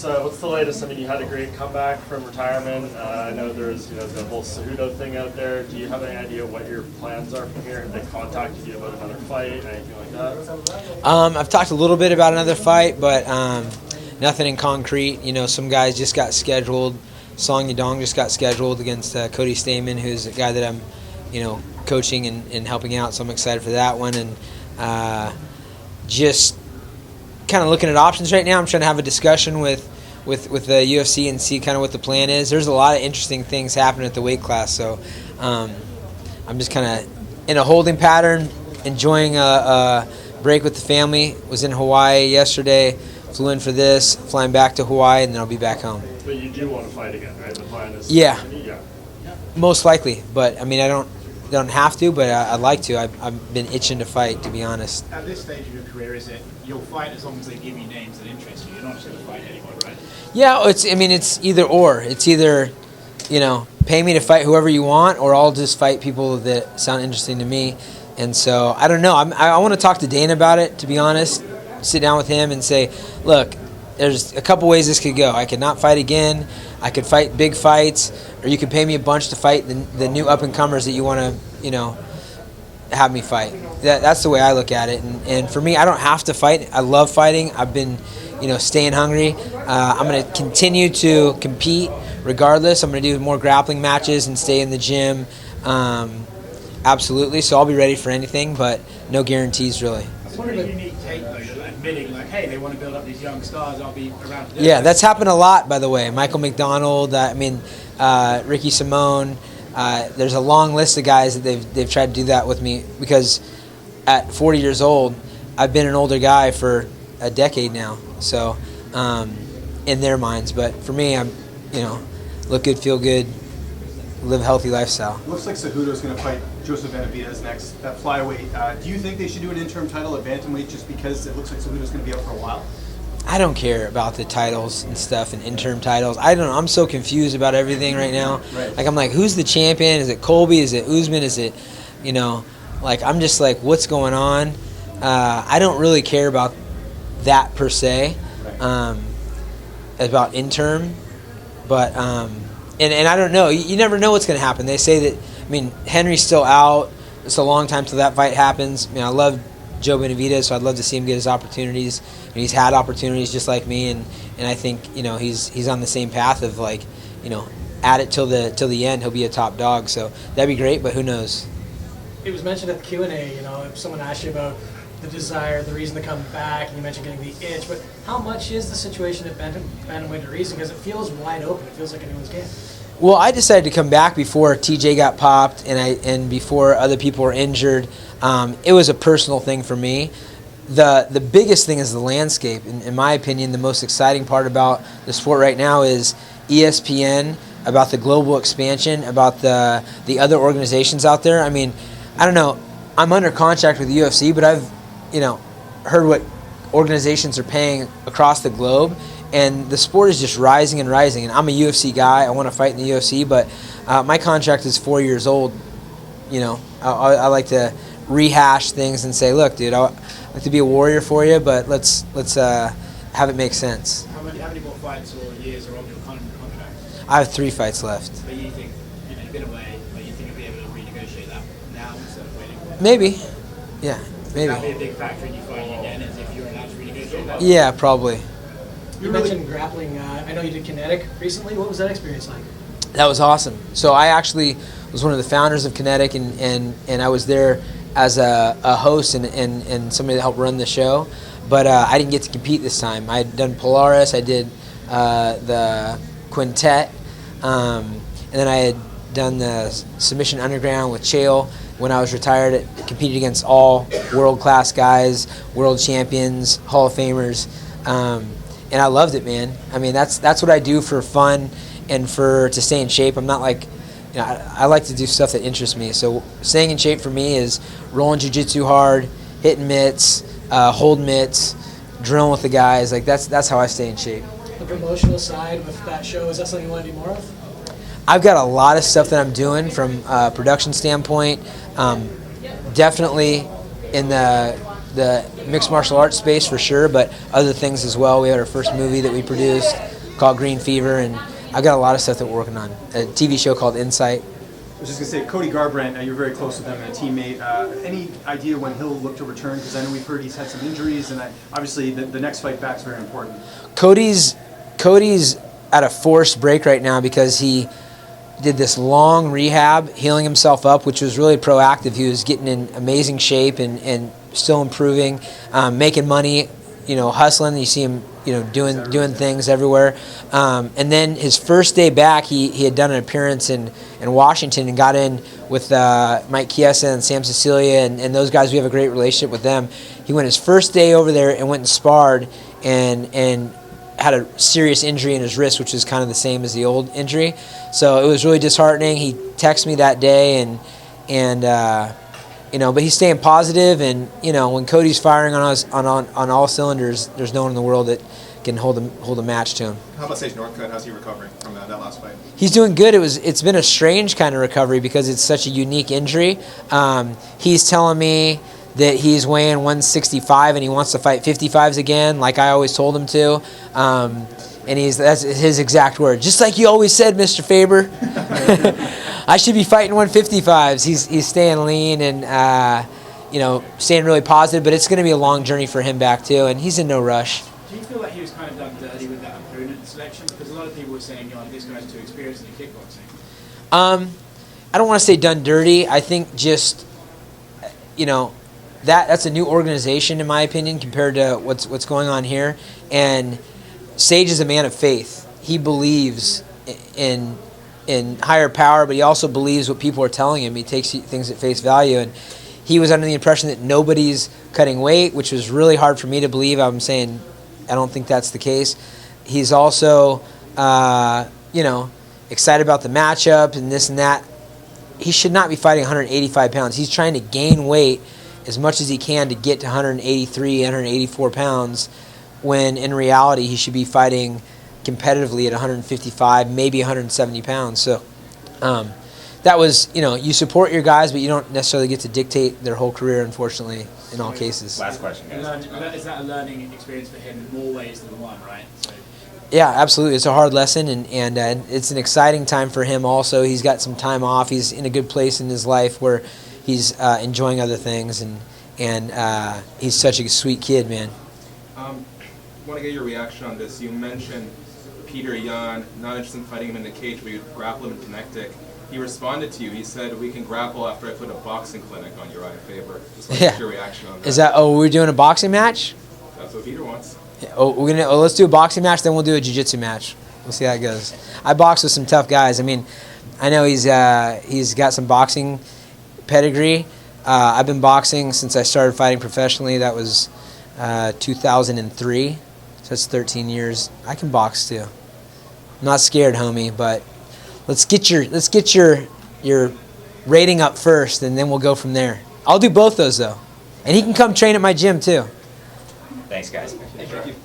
What's the latest? I mean, you had a great comeback from retirement. I know there's the whole Cejudo thing out there. Do you have any idea what your plans are from here? Have they contacted you about another fight, anything like that? I've talked a little bit about another fight, but nothing in concrete. Some guys just got scheduled. Song Yadong just got scheduled against Cody Stamen, who's a guy that I'm, coaching and helping out. So I'm excited for that one, and just kind of looking at options right now. I'm trying to have a discussion with the UFC and see kind of what the plan is. There's a lot of interesting things happening at the weight class, so I'm just kind of in a holding pattern, enjoying a break with the family. Was in Hawaii yesterday, flew in for this, flying back to Hawaii, and then I'll be back home. But you do want to fight again, right? The plan is yeah, most likely. But I mean, I don't have to, but I'd like to. I've been itching to fight, to be honest. At this stage of your career, is it you'll fight as long as they give you names that interest you? You're not just going to fight anyone, right? Yeah, it's either or. It's either, pay me to fight whoever you want, or I'll just fight people that sound interesting to me. And so, I don't know. I want to talk to Dana about it, to be honest. Sit down with him and say, look, there's a couple ways this could go. I could not fight again. I could fight big fights, or you could pay me a bunch to fight the new up-and-comers that you want to, have me fight. That's the way I look at it. And for me, I don't have to fight. I love fighting. I've been, staying hungry. I'm going to continue to compete regardless. I'm going to do more grappling matches and stay in the gym. Absolutely. So I'll be ready for anything, but no guarantees really. It's a pretty unique take, though, admitting, hey, they want to build up these young stars, I'll be around today. Yeah, that's happened a lot, by the way. Michael McDonald, Ricky Simone. There's a long list of guys that they've tried to do that with me, because at 40 years old, I've been an older guy for a decade now. So, in their minds. But for me, I'm, look good, feel good, live a healthy lifestyle. Looks like Cejudo's going to fight Joseph Benavidez next at flyweight. Do you think they should do an interim title at bantamweight just because it looks like Cejudo's going to be out for a while? I don't care about the titles and stuff and interim titles. I don't know. I'm so confused about everything right now. Right. Like, I'm like, who's the champion? Is it Colby? Is it Usman? Is it, I'm just like, what's going on? I don't really care about that per se, about interim. But, and I don't know. You never know what's going to happen. They say that, Henry's still out. It's a long time till that fight happens. I love Joe Benavidez, so I'd love to see him get his opportunities. And he's had opportunities just like me, and I think he's on the same path of at it till the end. He'll be a top dog, so that'd be great. But who knows? It was mentioned at the Q&A. If someone asked you about the desire, the reason to come back, and you mentioned getting the itch, but how much is the situation at bantamweight a reason? Because it feels wide open. It feels like anyone's game. Well, I decided to come back before TJ got popped and before other people were injured. It was a personal thing for me. The biggest thing is the landscape. In my opinion, the most exciting part about the sport right now is ESPN, about the global expansion, about the other organizations out there. I don't know. I'm under contract with the UFC, but I've, heard what organizations are paying across the globe. And the sport is just rising and rising. And I'm a UFC guy. I want to fight in the UFC, but my contract is 4 years old. I like to rehash things and say, look, dude, I like to be a warrior for you, but let's have it make sense. How many more fights or years are on your contract? I have 3 fights left. But you think, you've been away, but you think you'll be able to renegotiate that now instead of waiting? Maybe. Yeah, maybe. Would that be a big factor in you fighting again, is if you're allowed to renegotiate that? Yeah, probably. You mentioned grappling. I know you did Kinetic recently. What was that experience like? That was awesome. So I actually was one of the founders of Kinetic, and I was there as a host and somebody that helped run the show. But I didn't get to compete this time. I had done Polaris. I did the Quintet. And then I had done the Submission Underground with Chael. When I was retired, I competed against all world-class guys, world champions, Hall of Famers. And I loved it, man. That's what I do for fun and to stay in shape. I'm not like, I like to do stuff that interests me. So staying in shape for me is rolling jiu-jitsu hard, hitting mitts, holding mitts, drilling with the guys. Like that's how I stay in shape. The promotional side with that show, is that something you want to do more of? I've got a lot of stuff that I'm doing from a production standpoint. Definitely in the the mixed martial arts space for sure, but other things as well. We had our first movie that we produced called Green Fever, and I've got a lot of stuff that we're working on. A TV show called Insight. I was just going to say, Cody Garbrandt, you're very close with him and a teammate. Any idea when he'll look to return? Because I know we've heard he's had some injuries, and obviously the next fight back is very important. Cody's at a forced break right now because he did this long rehab, healing himself up, which was really proactive. He was getting in amazing shape and still improving, making money, hustling. You see him, doing things everywhere. And then his first day back, he had done an appearance in Washington and got in with Mike Chiesa and Sam Cecilia and those guys. We have a great relationship with them. He went his first day over there and went and sparred and had a serious injury in his wrist, which is kind of the same as the old injury. So it was really disheartening. He texted me that day, but he's staying positive. And when Cody's firing on all cylinders, there's no one in the world that can hold a match to him. How about Sage Northcutt? How's he recovering from that last fight? He's doing good. It's been a strange kind of recovery because it's such a unique injury. He's telling me that he's weighing 165 and he wants to fight 55s again, like I always told him to. And that's his exact word. Just like you always said, Mr. Faber. I should be fighting 155s. He's staying lean and staying really positive, but it's going to be a long journey for him back too, and he's in no rush. Do you feel like he was kind of done dirty with that opponent selection? Because a lot of people were saying, this guy's too experienced in kickboxing. I don't want to say done dirty. I think just, that's a new organization in my opinion compared to what's going on here. And Sage is a man of faith. He believes in higher power, but he also believes what people are telling him. He takes things at face value, and he was under the impression that nobody's cutting weight, which was really hard for me to believe. I'm saying I don't think that's the case. He's also, excited about the matchup and this and that. He should not be fighting 185 pounds. He's trying to gain weight as much as he can to get to 183, 184 pounds, when in reality he should be fighting competitively at 155, maybe 170 pounds. So that was, you support your guys, but you don't necessarily get to dictate their whole career, unfortunately, in all cases. Last question, guys. Is that a learning experience for him in more ways than one, right? So. Yeah, absolutely. It's a hard lesson, and it's an exciting time for him also. He's got some time off. He's in a good place in his life where he's enjoying other things, and he's such a sweet kid, man. I want to get your reaction on this. You mentioned Peter Yan, not interested in fighting him in the cage, but you'd grapple him in Connecticut. He responded to you. He said, "We can grapple after I put a boxing clinic on Urijah Faber." Just like get your reaction on that. We're doing a boxing match? That's what Peter wants. Yeah, let's do a boxing match, then we'll do a jiu-jitsu match. We'll see how it goes. I box with some tough guys. I mean, I know he's got some boxing pedigree. I've been boxing since I started fighting professionally. That was 2003. So that's 13 years. I can box too. I'm not scared, homie, but let's get your rating up first, and then we'll go from there. I'll do both those though, and he can come train at my gym too. Thanks, guys. Thank you.